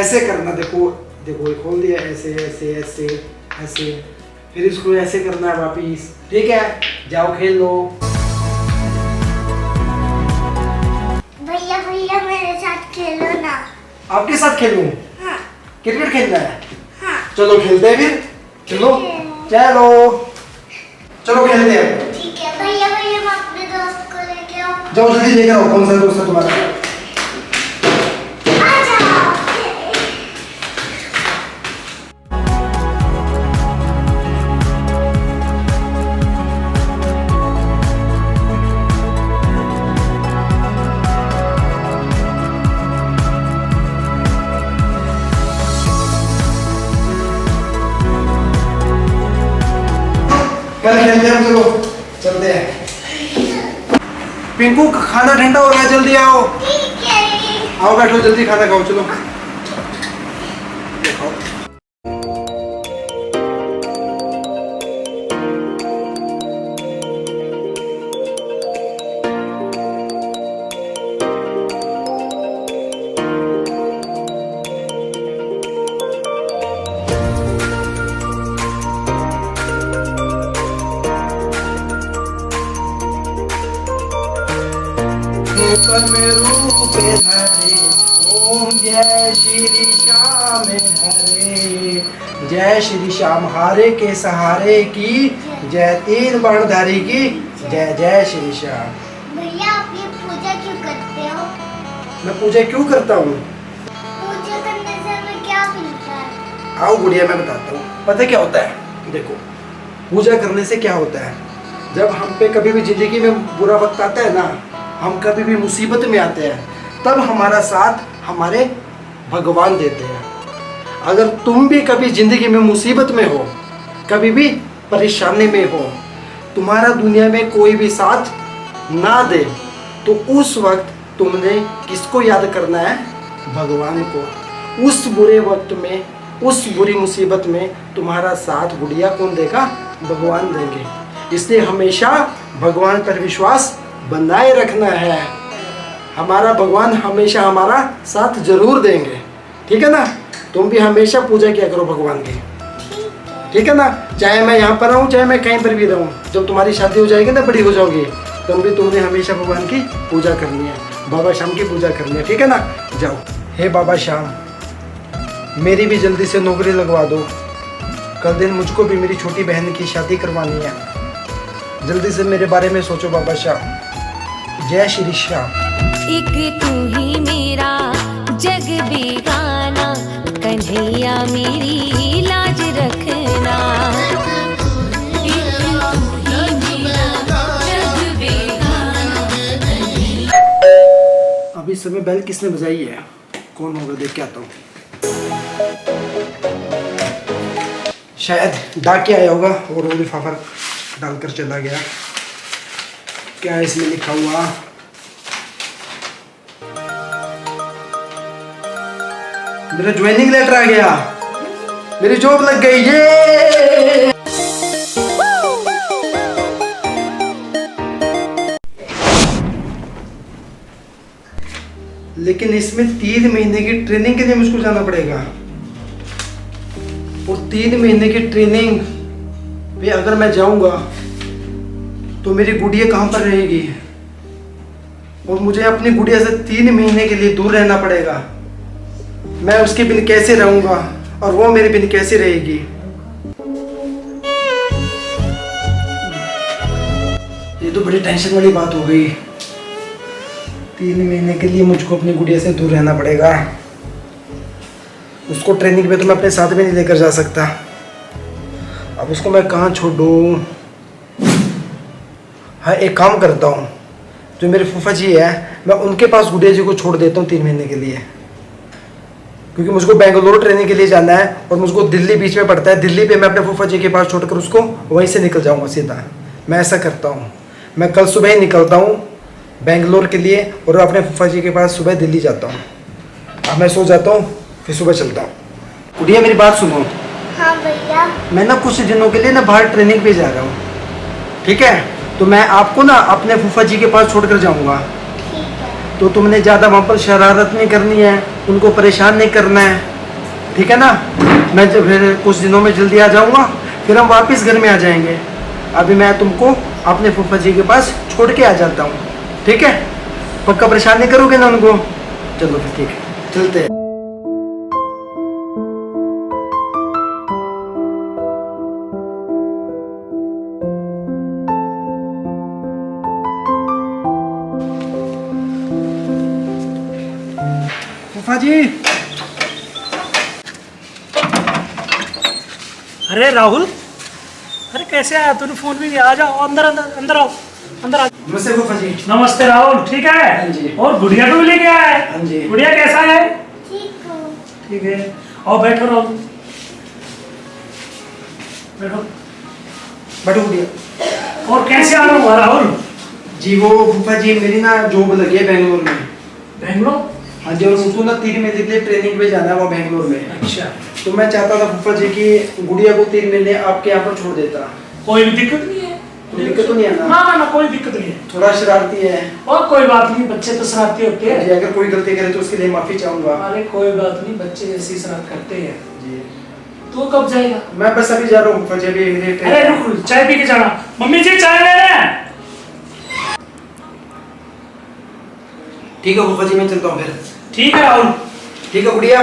ऐसे करना, देखो देखो ये खोल दिया, ऐसे ऐसे ऐसे ऐसे, फिर इसको ऐसे करना है वापिस। ठीक है, जाओ खेल लो। भैया भैया मेरे साथ खेलो ना। आपके साथ खेलूं? हाँ। क्रिकेट खेलना है? हाँ। चलो खेलते हैं फिर। चलो चलो चलो खेलते हैं। ठीक है भैया भैया मैं अपने दोस्त को लेके आऊँ। जाओ जल्दी लेकर आओ। कौन सा दोस्त है तुम्हारा? आ जाओ। कल खेलते हैं। चलो चलते हैं। पिंकू खाना ठंडा हो रहा है, जल्दी आओ। ठीक है। आओ बैठो, जल्दी खाना खाओ। चलो में रूप धरे, ओम जय श्री श्याम हरे। जय श्री श्याम हारे के सहारे की जय, तीन वर्णधारी की जय। जय श्री श्याम। भैया आप ये पूजा क्यों करते हो? मैं पूजा क्यों करता हूँ? पूजा करने से हमें क्या मिलता है? आओ गुड़िया मैं बताता हूँ। पता है क्या होता है? देखो, पूजा करने से क्या होता है, जब हम पे कभी भी जिंदगी में बुरा वक्त आता है ना, हम कभी भी मुसीबत में आते हैं, तब हमारा साथ हमारे भगवान देते हैं। अगर तुम भी कभी जिंदगी में मुसीबत में हो, कभी भी परेशानी में हो, तुम्हारा दुनिया में कोई भी साथ ना दे, तो उस वक्त तुमने किसको याद करना है? भगवान को। उस बुरे वक्त में, उस बुरी मुसीबत में तुम्हारा साथ गुड़िया कौन देगा? भगवान देंगे। इसलिए हमेशा भगवान पर विश्वास बनाए रखना है। हमारा भगवान हमेशा हमारा साथ जरूर देंगे। ठीक है ना? तुम भी हमेशा पूजा किया करो भगवान की। ठीक है ना? चाहे मैं यहाँ पर रहूँ, चाहे मैं कहीं पर भी रहूँ, जब तुम्हारी शादी हो जाएगी ना, बड़ी हो जाओगी, तब भी तुमने हमेशा भगवान की पूजा करनी है, बाबा श्याम की पूजा करनी है। ठीक है ना? जाओ। हे बाबा श्याम, मेरी भी जल्दी से नौकरी लगवा दो। कल दिन मुझको भी मेरी छोटी बहन की शादी करवानी है। जल्दी से मेरे बारे में सोचो बाबा श्याम। जय श्री श्याम। एक तू ही मेरा जग बेगाना, कन्हैया मेरी लाज रखना। अभी समय बेल किसने बजाई है? कौन होगा, देख के आता हूँ। शायद डाक के आया होगा और वो लिफाफा डालकर चला गया। क्या है इसमें लिखा हुआ? मेरा ज्वाइनिंग लेटर आ गया, मेरी जॉब लग गई। ये लेकिन इसमें 3 महीने की ट्रेनिंग के लिए मुझको जाना पड़ेगा, और 3 महीने की ट्रेनिंग पे अगर मैं जाऊंगा तो मेरी गुड़िया कहाँ पर रहेगी, और मुझे अपनी गुड़िया से 3 महीने के लिए दूर रहना पड़ेगा। मैं उसके बिन कैसे रहूंगा और वो मेरे बिन कैसे रहेगी? ये तो बड़ी टेंशन वाली बात हो गई। 3 महीने के लिए मुझको अपनी गुड़िया से दूर रहना पड़ेगा। उसको ट्रेनिंग पे तो मैं अपने साथ में नहीं लेकर जा सकता। अब उसको मैं कहाँ छोड़ूं? हाँ, एक काम करता हूँ, जो मेरे फूफा जी है, मैं उनके पास गुड़िया जी को छोड़ देता हूँ 3 महीने के लिए, क्योंकि मुझको बेंगलोर ट्रेनिंग के लिए जाना है और मुझको दिल्ली बीच में पड़ता है। दिल्ली पे मैं अपने फूफा जी के पास छोड़कर उसको वहीं से निकल जाऊँगा सीधा। मैं ऐसा करता हूँ, मैं कल सुबह ही निकलता हूँ बेंगलोर के लिए और अपने फूफा जी के पास सुबह दिल्ली जाता हूँ। अब मैं सो जाता हूँ, फिर सुबह चलता हूँ। गुड़िया मेरी बात सुनो। हाँ भैया। मैं ना कुछ दिनों के लिए ना बाहर ट्रेनिंग पे जा रहा हूँ, ठीक है? तो मैं आपको ना अपने फूफा जी के पास छोड़कर जाऊँगा। ठीक है। तो तुमने ज़्यादा वहाँ पर शरारत नहीं करनी है, उनको परेशान नहीं करना है, ठीक है ना। मैं फिर कुछ दिनों में जल्दी आ जाऊँगा, फिर हम वापस घर में आ जाएंगे। अभी मैं तुमको अपने फूफा जी के पास छोड़ के आ जाता हूँ, ठीक है। पक्का परेशान नहीं करोगे ना उनको। चलो फिर ठीक है, चलते हैं। फूफा जी। अरे राहुल, अरे कैसे आया तूने? फोन भी नहीं। आ जाओ, अंदर अंदर अंदर आओ, अंदर आओ। नमस्ते फूफा जी। नमस्ते राहुल, ठीक है? हाँ जी। और गुड़िया को भी लेके आया है? हाँ जी। गुड़िया कैसा है? ठीक हूँ। ठीक है, आओ बैठो राहुल, बैठो। बैठो गुड़िया। और कैसे आ रहा हुआ राहुल? जी वो फूफा जी मेरी ना जॉब लगी है बेंगलोर में। बेंगलोर? हाँ जी, और उनको ना 3 महीने के लिए ट्रेनिंग पे जाना है वो बेंगलोर में। अच्छा, तो मैं चाहता था फूफा जी की गुड़िया को 3 महीने आपके यहाँ पर छोड़ देता। कोई भी दिक्कत नहीं है। कोई दिक्कत तो नहीं है ना? ना ना ना, कोई दिक्कत नहीं है। थोड़ा शरारती है और कोई बात नहीं, बच्चे तो शरारती होते जी, हैं। अगर कोई गलती करे तो उसके लिए माफी चाहूंगा। अरे कोई बात नहीं, बच्चे ऐसी शरारत करते हैं। जी तू कब जाएगा? मैं बस अभी जा रहा हूँ फूफा जी, अभी मेरी अरे रुक, चाय पी के जाना। मम्मी जी चाय ले रहे हैं। ठीक है फूफा जी, मैं चलता हूँ फिर। ठीक है राहुल। ठीक है गुड़िया,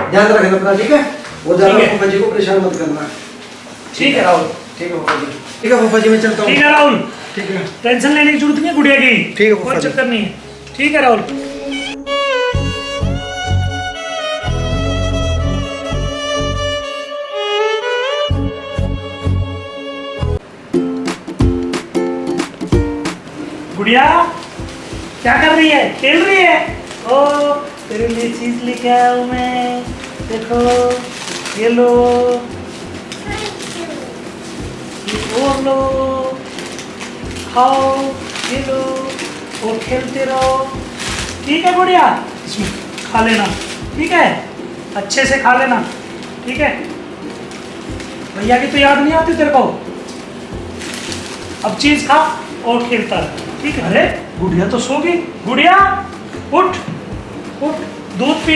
ध्यान रखना अपना, ठीक है। वो ज्यादा ठीक है। फूफा जी को परेशान मत करना। ठीक है राहुल। ठीक है फूफा जी। ठीक है फूफा जी, मैं चलता हूँ। ठीक है राहुल, ठीक है। टेंशन लेने की जरूरत नहीं है गुड़िया की। ठीक है फूफा कोई जी। चक्कर नहीं है। ठीक है राहुल। गुड़िया क्या कर रही है? खेल रही है? ओ तेरे लिए चीज लेके आया हूँ मैं, देखो ये लो, ये और लो, खाओ, ये लो और खेलते रहो। ठीक है गुड़िया, इसमें खा लेना, ठीक है? अच्छे से खा लेना, ठीक है? भैया की तो याद नहीं आती तेरे को? अब चीज खा और खेलता रह, ठीक है? अरे गुड़िया तो सो गई। गुड़िया उठ उठ, दूध पी,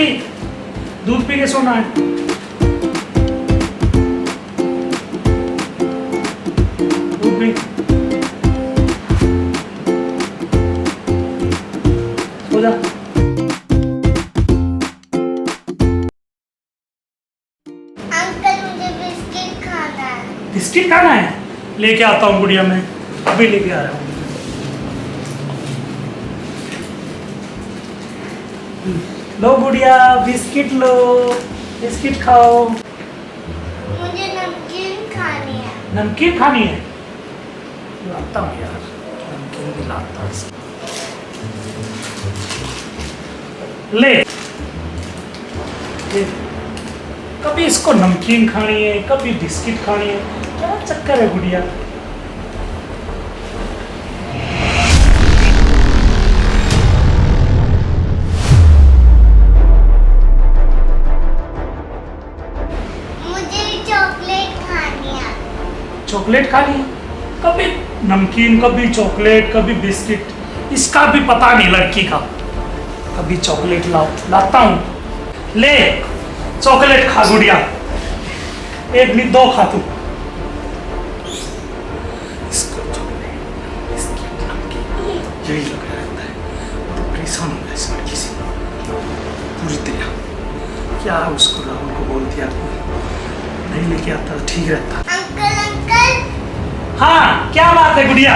दूध पी के सोना है। दूध पी, सो जा। अंकल मुझे बिस्किट खाना है। बिस्किट खाना है? लेके आता हूँ गुड़िया, मैं अभी लेके आ रहा हूँ। लो गुड़िया, बिस्किट लो, बिस्किट खाओ। मुझे नमकीन खानी है। नमकीन खानी है? लाता हूँ यार, नमकीन भी लाता हूँ। ले, कभी इसको नमकीन खानी है, कभी बिस्किट खानी है, क्या चक्कर है गुड़िया? मुझे चॉकलेट खानी है। चॉकलेट खानी है? कभी नमकीन, कभी चॉकलेट, कभी बिस्किट, इसका भी पता नहीं लड़की का। कभी चॉकलेट लाता हूँ। ले चॉकलेट खा गुड़िया, एक नहीं 2 खा तू। इसको चॉकलेट, बिस्किट, नमकीन यही लगा रहता है। तो परेशान हो गया इस लड़की से पूरी तरह। क्या उसको राहुल को बोल दिया, नहीं लेके आता तो ठीक रहता। Uncle uncle. हाँ क्या बात है गुड़िया?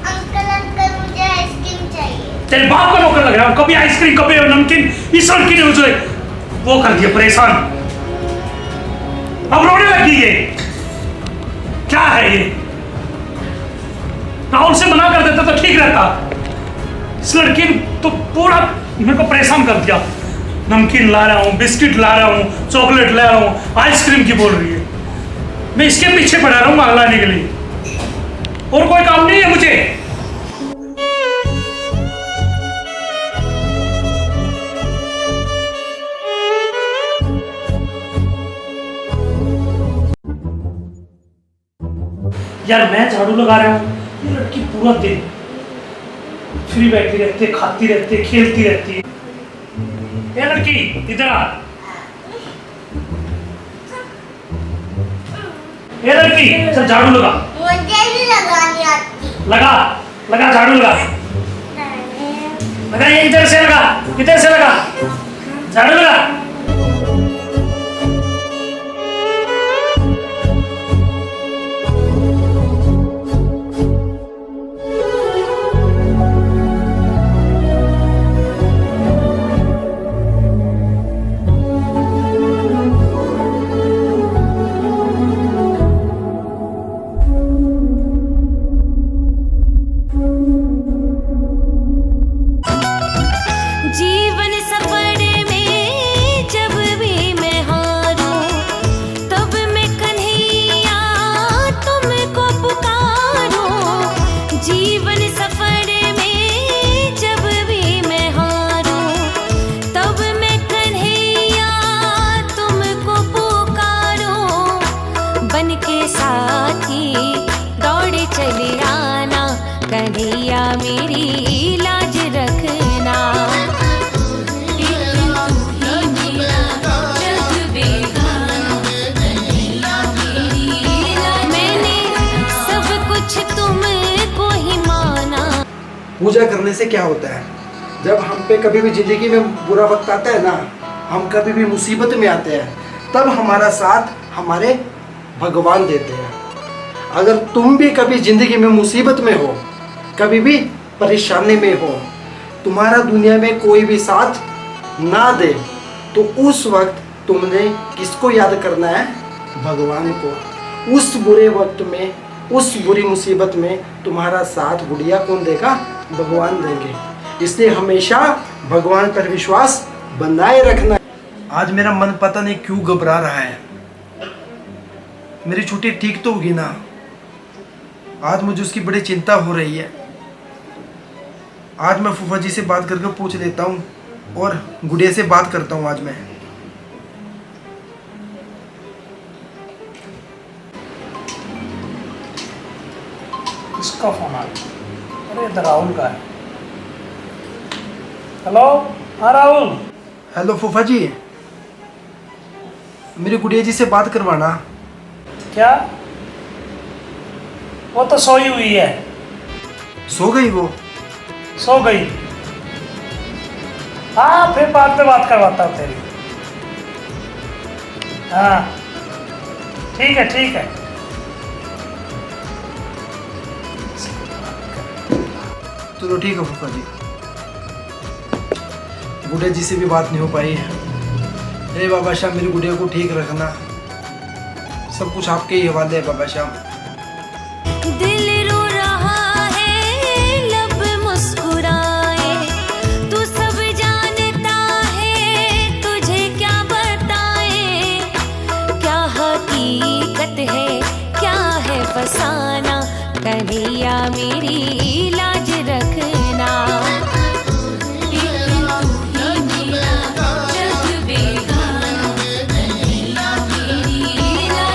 अंकल अंकल मुझे आइसक्रीम चाहिए। तेरे बाप का नौकर लग रहा है, कभी आइसक्रीम कभी नमकीन। इस लड़की ने मुझे वो कर दिया परेशान, अब रोने लगी ये। क्या है ये? राहुल से मना कर देता तो ठीक रहता। इस लड़की ने तो पूरा मेरे को परेशान कर दिया। नमकीन ला रहा हूँ, बिस्किट ला रहा हूँ, चॉकलेट ला रहा हूँ, आइसक्रीम की बोल रही है। मैं इसके पीछे पड़ा रहा हूँ मांग लाने के लिए, और कोई काम नहीं है मुझे। यार मैं झाड़ू लगा रहा हूँ, ये लड़की पूरा दिन फ्री बैठी रहती है, खाती रहती है, खेलती रहती है। ये लड़की इधर आ, ये लड़की चल झाड़ू लगा। मुझे भी लगानी आती। लगा लगा झाड़ू लगा। लगा ये इधर से लगा, इधर से लगा, झाड़ू लगा। जीवन सफर में जब भी मैं हारूं, तब मैं कन्हैया तुमको पुकारूं। जीवन सफर में जब भी मैं हारूं, तब मैं कन्हैया तुमको पुकारूं। बन के साथी दौड़े चले आना, कन्हैया मेरी लाज रखना। पूजा करने से क्या होता है? जब हम पे कभी भी जिंदगी में बुरा वक्त आता है ना, हम कभी भी मुसीबत में आते हैं, तब हमारा साथ हमारे भगवान देते हैं। अगर तुम भी कभी जिंदगी में मुसीबत में हो, कभी भी परेशानी में हो, तुम्हारा दुनिया में कोई भी साथ ना दे, तो उस वक्त तुमने किसको याद करना है? भगवान को। उस बुरे वक्त में, उस बुरी मुसीबत में तुम्हारा साथ गुड़िया कौन देगा? भगवान देंगे। इसलिए हमेशा भगवान पर विश्वास बनाए रखना। आज मेरा मन पता नहीं क्यों घबरा रहा है। मेरी छुट्टी ठीक तो होगी ना? आज मुझे उसकी बड़ी चिंता हो रही है। आज मैं फूफा जी से बात करके पूछ लेता हूँ और गुड़िया से बात करता हूँ आज मैं। किसका फोन आ गया? अरे इधर राहुल का है। हेलो, हाँ राहुल। हेलो फूफा जी, मेरी गुड़िया जी से बात करवाना। क्या? वो तो सोई हुई है। सो गई वो? सो गई। हाँ फिर बाद में बात करवाता हूँ तेरी। हाँ ठीक है ठीक है। चलो ठीक है फूफा जी। गुड़िया जी से भी बात नहीं हो पाई है। हे बाबा श्याम, मेरी गुड़िया को ठीक रखना। सब कुछ आपके ही हवाले है बाबा श्याम। दिल रो रहा है, लब मुस्कुराए, तू सब जानता है, तुझे क्या बताए। क्या हकीकत है, क्या है फसाना, कन्हैया मेरी लाज रखना।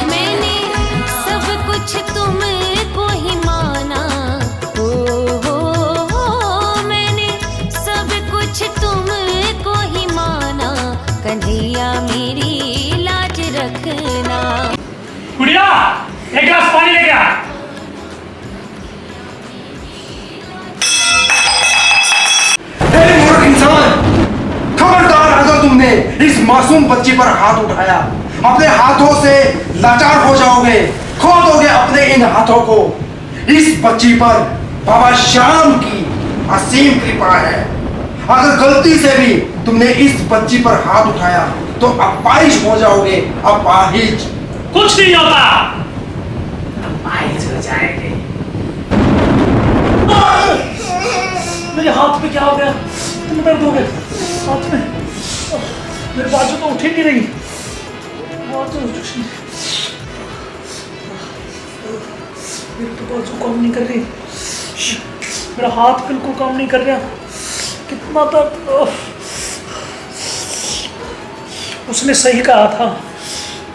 मैंने सब कुछ तुमको ही माना, हो मैंने सब कुछ तुमको ही माना, कन्हैया मेरी लाज रखना। गुड़िया एक गिलास पानी लेके आ। मूर्ख इंसान, खबरदार अगर तुमने इस मासूम बच्ची पर हाथ उठाया, अपने हाथों से लाचार हो जाओगे, खो दोगे अपने इन हाथों को। इस बच्ची पर बाबा श्याम की असीम कृपा है। अगर गलती से भी तुमने इस बच्ची पर हाथ उठाया तो अपाहिज हो जाओगे, अपाहिज। कुछ नहीं होता, अपाहिज हो जाएंगे। मेरे हाथ में क्या हो गया? तुम दर्द हो गए हाथ में? मेरे बाजू तो उठ ही नहीं रही। मेरी तो बाजू काम नहीं कर रही, मेरा हाथ बिल्कुल काम नहीं कर रहा। कितना दर्द। उसने सही कहा था,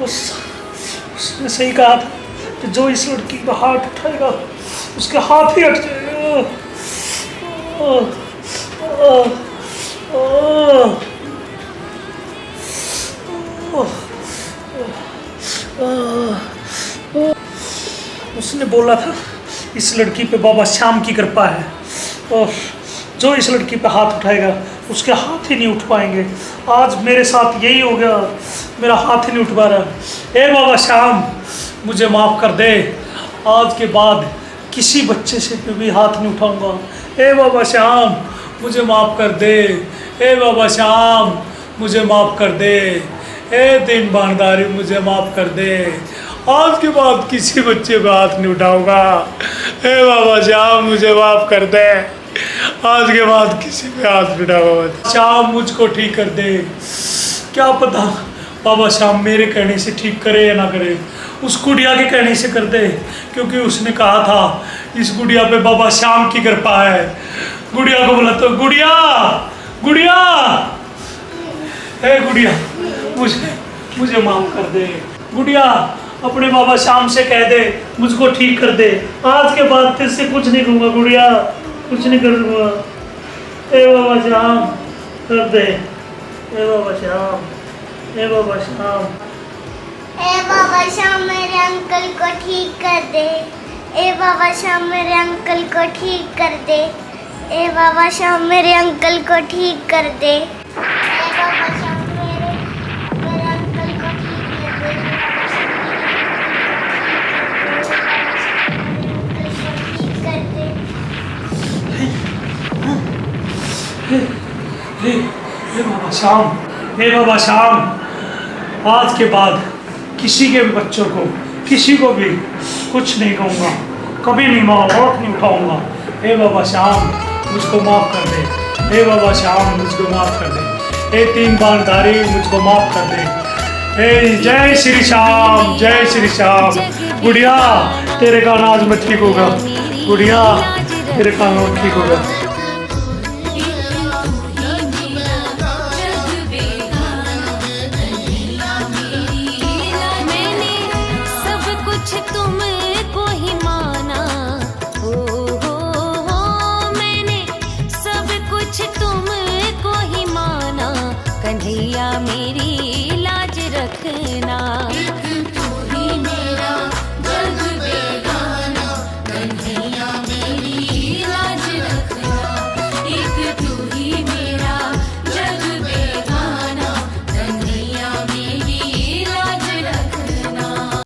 उसने सही कहा था कि जो इस लड़की का हाथ उठाएगा उसके हाथ ही हट जाएगा। उसने बोला था इस लड़की पे बाबा श्याम की कृपा है, और जो इस लड़की पे हाथ उठाएगा उसके हाथ ही नहीं उठ पाएंगे। आज मेरे साथ यही हो गया, मेरा हाथ ही नहीं उठ पा रहा। ए बाबा श्याम, मुझे माफ़ कर दे, आज के बाद किसी बच्चे से भी हाथ नहीं उठाऊंगा। ए बाबा श्याम, मुझे माफ़ कर दे। ए बाबा श्याम, मुझे माफ़ कर दे। ए दिन बानदारी, मुझे माफ़ कर दे, आज के बाद किसी बच्चे पे हाथ नहीं उठाऊंगा। ए बाबा श्याम, मुझे माफ़ कर दे, आज के बाद किसी पे हाथ नहीं उठाऊंगा। श्याम, मुझको ठीक कर दे। क्या पता बाबा श्याम मेरे कहने से ठीक करे या ना करे, उस गुड़िया के कहने से कर दे, क्योंकि उसने कहा था इस गुड़िया पे बाबा श्याम की कृपा है। गुड़िया को बोला तो गुड़िया, गुड़िया, हे गुड़िया, मुझे माफ कर दे। गुड़िया, अपने बाबा श्याम से कह दे मुझको ठीक कर दे, आज के बाद फिर से कुछ नहीं करूँगा। गुड़िया, कुछ नहीं करूँगा। ए बाबा श्याम, कर दे। ए बाबा श्याम, ए बाबा श्याम। ए बाबा श्याम, मेरे अंकल को ठीक कर दे। ए बाबा श्याम, मेरे अंकल को ठीक कर दे। ए बाबा श्याम, मेरे अंकल को ठीक कर दे। ए बाबा श्याम, मेरे अंकल को ठीक कर दे। ठीक कर दे। हे बाबा श्याम, हे बाबा श्याम, आज के बाद किसी के भी बच्चों को, किसी को भी कुछ नहीं कहूँगा, कभी नहीं हाथ नहीं उठाऊँगा। हे बाबा श्याम, मुझको माफ़ कर दे। हे बाबा श्याम, मुझको माफ़ कर दे। हे तीन बाणधारी, मुझको माफ़ कर दे। हे जय श्री श्याम, जय श्री श्याम। गुड़िया, तेरे कारण आज मैं ठीक होगा। गुड़िया, तेरे कारण ठीक होगा।